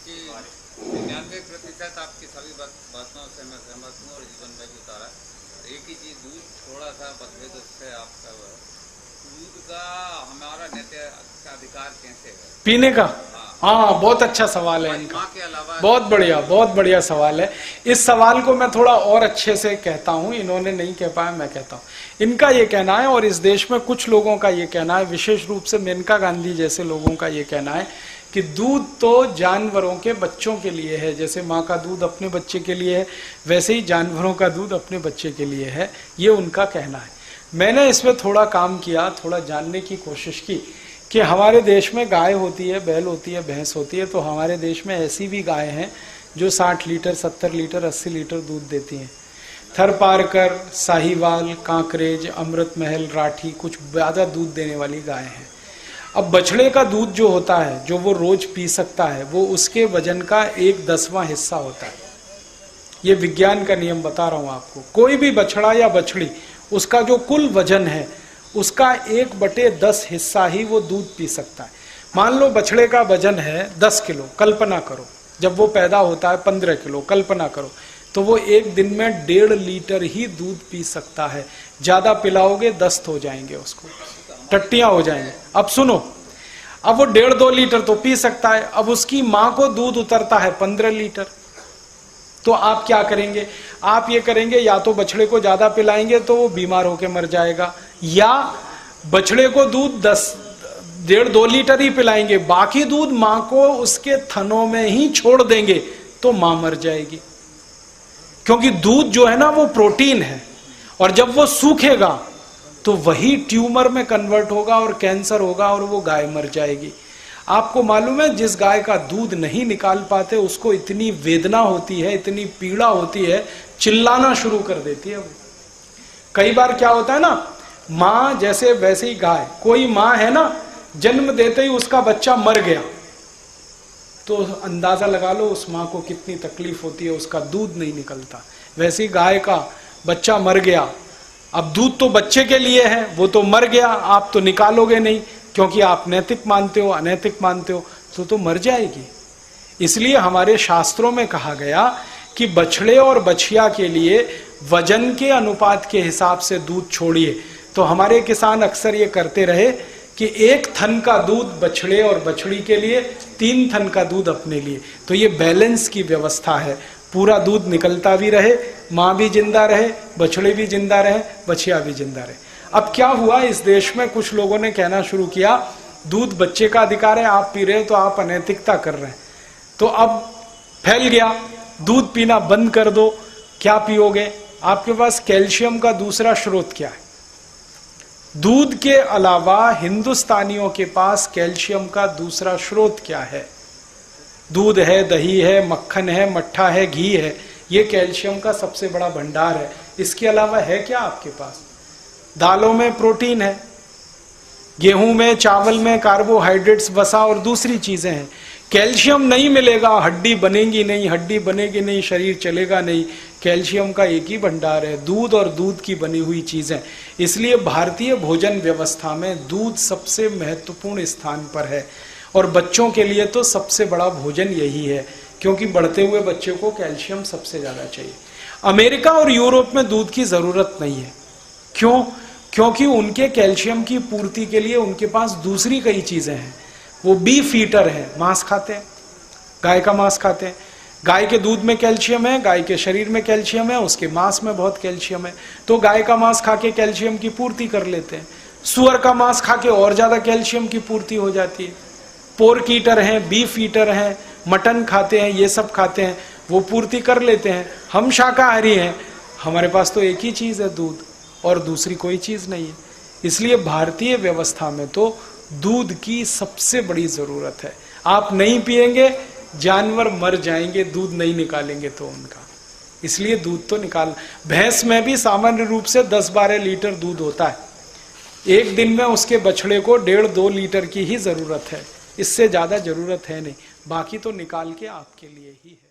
कि 99% आपकी सभी बातों से मैं सहमत हूँ और जीवन में भी उतारा। एक ही चीज़, दूध थोड़ा सा बदले तो उससे आपका दूध का हमारा नैतिक अधिकार कैसे है पीने का? हाँ, बहुत अच्छा सवाल है इनका। माँ के अलावा बहुत बढ़िया सवाल है। इस सवाल को मैं थोड़ा और अच्छे से कहता हूँ, इन्होंने नहीं कह पाया, मैं कहता हूँ। इनका ये कहना है, और इस देश में कुछ लोगों का ये कहना है, विशेष रूप से मेनका गांधी जैसे लोगों का ये कहना है कि दूध तो जानवरों के बच्चों के लिए है। जैसे माँ का दूध अपने बच्चे के लिए है, वैसे ही जानवरों का दूध अपने बच्चे के लिए है, ये उनका कहना है। मैंने इसमें थोड़ा काम किया, थोड़ा जानने की कोशिश की कि हमारे देश में गाय होती है, बैल होती है, भैंस होती है, तो हमारे देश में ऐसी भी गाय हैं जो 60 लीटर, 70 लीटर, 80 लीटर दूध देती हैं। थरपारकर, साहिवाल, कांकरेज, अमृत महल, राठी कुछ ज़्यादा दूध देने वाली गाय हैं। अब बछड़े का दूध जो होता है, जो वो रोज पी सकता है, वो उसके वजन का 1/10वां हिस्सा होता है। ये विज्ञान का नियम बता रहा हूं आपको। कोई भी बछड़ा या बछड़ी, उसका जो कुल वजन है उसका 1/10 हिस्सा ही वो दूध पी सकता है। मान लो बछड़े का वजन है 10 किलो, कल्पना करो, जब वो पैदा होता है 15 किलो, कल्पना करो, तो वो एक दिन में 1.5 लीटर ही दूध पी सकता है। ज्यादा पिलाओगे दस्त हो जाएंगे, उसको टट्टियां हो जाएंगे। अब सुनो, अब वो 1.5-2 लीटर तो पी सकता है। अब उसकी मां को दूध उतरता है 15 लीटर, तो आप क्या करेंगे? आप ये करेंगे, या तो बछड़े को ज्यादा पिलाएंगे तो वो बीमार होकर मर जाएगा, या बछड़े को दूध 1.5-2 लीटर ही पिलाएंगे, बाकी दूध मां को उसके थनों में ही छोड़ देंगे तो मां मर जाएगी। क्योंकि दूध जो है ना वो प्रोटीन है, और जब वो सूखेगा तो वही ट्यूमर में कन्वर्ट होगा और कैंसर होगा और वो गाय मर जाएगी। आपको मालूम है, जिस गाय का दूध नहीं निकाल पाते उसको इतनी वेदना होती है, इतनी पीड़ा होती है, चिल्लाना शुरू कर देती है वो। कई बार क्या होता है ना, माँ जैसे वैसे ही गाय, कोई माँ है ना, जन्म देते ही उसका बच्चा मर गया, तो अंदाजा लगा लो उस माँ को कितनी तकलीफ होती है, उसका दूध नहीं निकलता। वैसे ही गाय का बच्चा मर गया, अब दूध तो बच्चे के लिए है, वो तो मर गया, आप तो निकालोगे नहीं, क्योंकि आप नैतिक मानते हो, अनैतिक मानते हो, तो मर जाएगी। इसलिए हमारे शास्त्रों में कहा गया कि बछड़े और बछिया के लिए वजन के अनुपात के हिसाब से दूध छोड़िए। तो हमारे किसान अक्सर ये करते रहे कि 1 थन का दूध बछड़े और बछड़ी के लिए, 3 थन का दूध अपने लिए। तो ये बैलेंस की व्यवस्था है, पूरा दूध निकलता भी रहे, माँ भी जिंदा रहे, बछड़े भी जिंदा रहे, बछिया भी जिंदा रहे। अब क्या हुआ, इस देश में कुछ लोगों ने कहना शुरू किया दूध बच्चे का अधिकार है, आप पी रहे हो तो आप अनैतिकता कर रहे हैं। तो अब फैल गया, दूध पीना बंद कर दो। क्या पियोगे? आपके पास कैल्शियम का दूसरा स्रोत क्या है? दूध के अलावा हिंदुस्तानियों के पास कैल्शियम का दूसरा स्रोत क्या है? दूध है, दही है, मक्खन है, मट्ठा है, घी है, ये कैल्शियम का सबसे बड़ा भंडार है। इसके अलावा है क्या आपके पास? दालों में प्रोटीन है, गेहूं में, चावल में कार्बोहाइड्रेट्स, वसा और दूसरी चीजें हैं। कैल्शियम नहीं मिलेगा, हड्डी बनेगी नहीं, हड्डी बनेगी नहीं, शरीर चलेगा नहीं। कैल्शियम का एक ही भंडार है, दूध और दूध की बनी हुई चीजें। इसलिए भारतीय भोजन व्यवस्था में दूध सबसे महत्वपूर्ण स्थान पर है, और बच्चों के लिए तो सबसे बड़ा भोजन यही है, क्योंकि बढ़ते हुए बच्चे को कैल्शियम सबसे ज्यादा चाहिए। अमेरिका और यूरोप में दूध की जरूरत नहीं है। क्यों? क्योंकि उनके कैल्शियम की पूर्ति के लिए उनके पास दूसरी कई चीजें हैं। वो बीफ ईटर है, मांस खाते हैं, गाय का मांस खाते हैं। गाय के दूध में कैल्शियम है, गाय के शरीर में कैल्शियम है, उसके मांस में बहुत कैल्शियम है, तो गाय का मांस खा के कैल्शियम की पूर्ति कर लेते हैं। सुअर का मांस खा के और ज्यादा कैल्शियम की पूर्ति हो जाती है। पोर्क ईटर हैं, बीफ ईटर हैं, मटन खाते हैं, ये सब खाते हैं, वो पूर्ति कर लेते हैं। हम शाकाहारी हैं, हमारे पास तो एक ही चीज है, दूध, और दूसरी कोई चीज नहीं है। इसलिए भारतीय व्यवस्था में तो दूध की सबसे बड़ी जरूरत है। आप नहीं पिएंगे, जानवर मर जाएंगे, दूध नहीं निकालेंगे तो उनका। इसलिए दूध तो निकाल। भैंस में भी सामान्य रूप से 10-12 लीटर दूध होता है। एक दिन में उसके बछड़े को 1.5-2 लीटर की ही जरूरत है, इससे ज्यादा जरूरत है नहीं। बाकी तो निकाल के आपके लिए ही है।